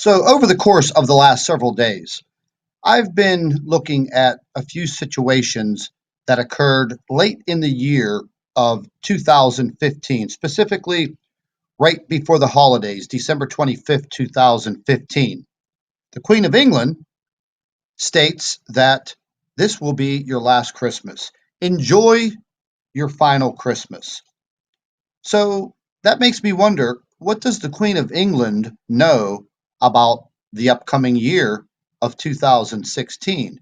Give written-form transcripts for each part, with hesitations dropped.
So, over the course of the last several days, I've been looking at a few situations that occurred late in the year of 2015, specifically right before the holidays, December 25th, 2015. The Queen of England states that this will be your last Christmas. Enjoy your final Christmas. So that makes me wonder, what does the Queen of England know about the upcoming year of 2016?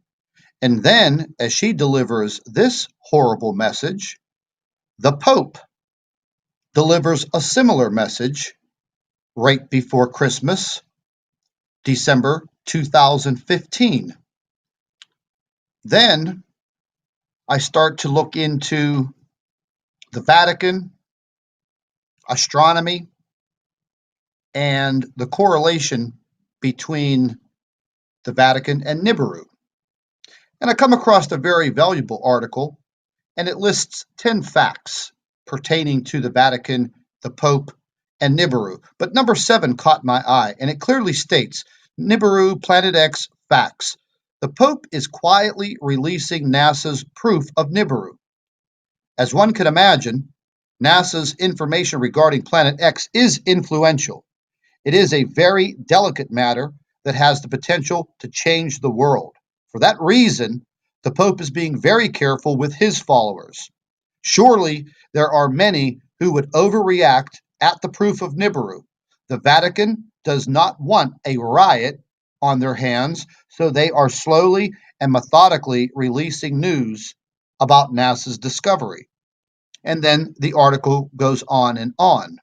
And then, as she delivers this horrible message, the Pope delivers a similar message right before Christmas, December 2015. Then I start to look into the Vatican, astronomy, and the correlation between the Vatican and Nibiru. And I come across a very valuable article, and it lists 10 facts pertaining to the Vatican, the Pope, and Nibiru. But number 7 caught my eye, and it clearly states Nibiru, Planet X facts. The Pope is quietly releasing NASA's proof of Nibiru. As one could imagine, NASA's information regarding Planet X is influential. It is a very delicate matter that has the potential to change the world. For that reason, the Pope is being very careful with his followers. Surely there are many who would overreact at the proof of Nibiru. The Vatican does not want a riot on their hands, so they are slowly and methodically releasing news about NASA's discovery. And then the article goes on and on.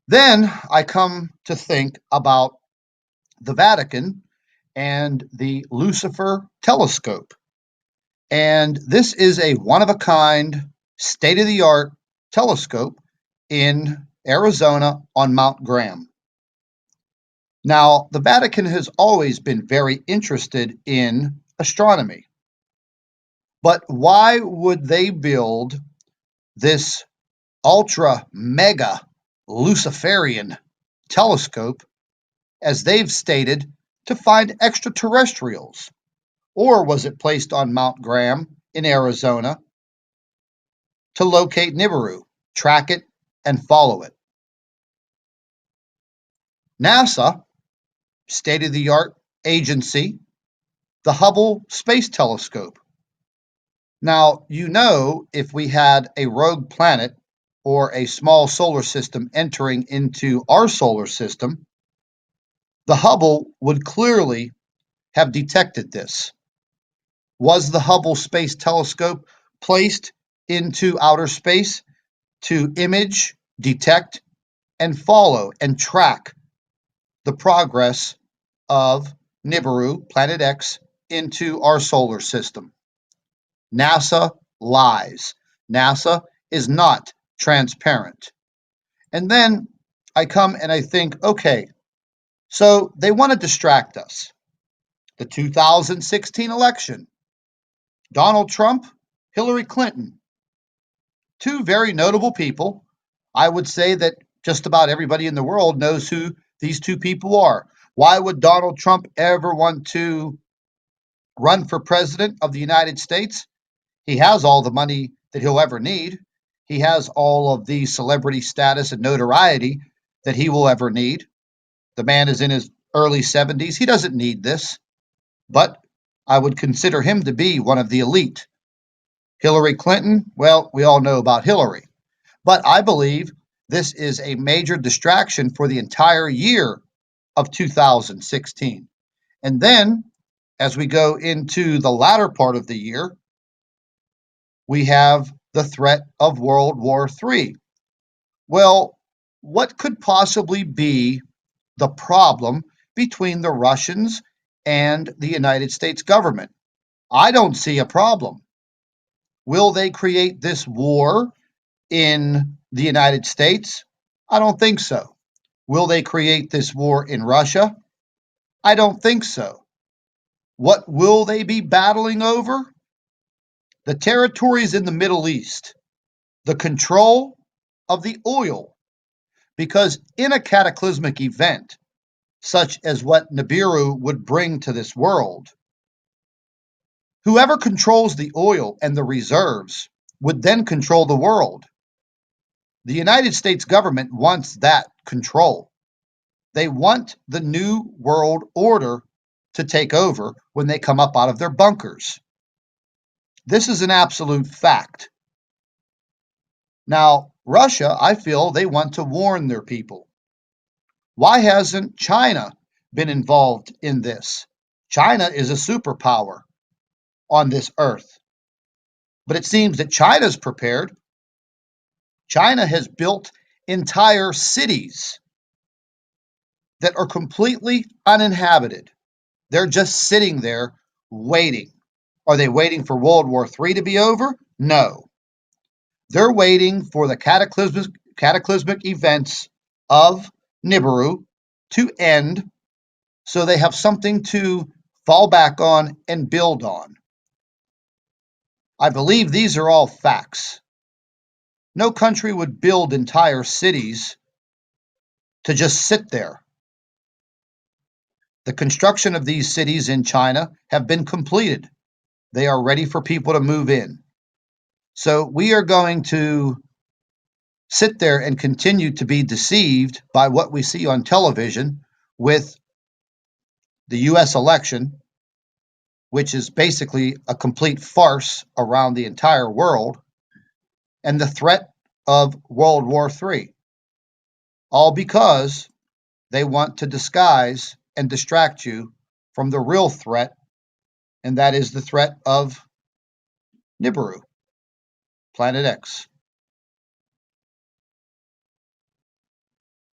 Then I come to think about the Vatican and the Lucifer telescope. And this is a one of a kind, state of the art telescope in Arizona on Mount Graham. Now, the Vatican has always been very interested in astronomy. But why would they build this ultra mega Luciferian telescope, as they've stated, to find extraterrestrials? Or was it placed on Mount Graham in Arizona to locate Nibiru, track it, and follow it? NASA, state of the art agency, the Hubble Space Telescope. Now, if we had a rogue planet or a small solar system entering into our solar system, the Hubble would clearly have detected this. Was the Hubble Space Telescope placed into outer space to image, detect, and follow and track the progress of Nibiru, Planet X, into our solar system? NASA lies. NASA is not transparent. And then I come and I think, okay, so they want to distract us. The 2016 election, Donald Trump, Hillary Clinton, two very notable people. I would say that just about everybody in the world knows who these two people are. Why would Donald Trump ever want to run for president of the United States? He has all the money that he'll ever need. He has all of the celebrity status and notoriety that he will ever need. The man is in his early 70s. He doesn't need this, but I would consider him to be one of the elite. Hillary Clinton, well, we all know about Hillary, but I believe this is a major distraction for the entire year of 2016. And then, as we go into the latter part of the year, we have the threat of World War III. Well, what could possibly be the problem between the Russians and the United States government? I don't see a problem. Will they create this war in the United States? I don't think so. Will they create this war in Russia? I don't think so. What will they be battling over? The territories in the Middle East, the control of the oil, because in a cataclysmic event, such as what Nibiru would bring to this world. Whoever controls the oil and the reserves would then control the world. The United States government wants that control. They want the new world order to take over when they come up out of their bunkers. This is an absolute fact. Now, Russia, I feel they want to warn their people. Why hasn't China been involved in this? China is a superpower on this earth. But it seems that China's prepared. China has built entire cities that are completely uninhabited. They're just sitting there waiting. Are they waiting for World War III to be over? No. They're waiting for the cataclysmic events of Nibiru to end so they have something to fall back on and build on. I believe these are all facts. No country would build entire cities to just sit there. The construction of these cities in China have been completed. They are ready for people to move in. So we are going to sit there and continue to be deceived by what we see on television with the US election, which is basically a complete farce around the entire world, and the threat of World War III, all because they want to disguise and distract you from the real threat, and that is the threat of Nibiru, Planet X.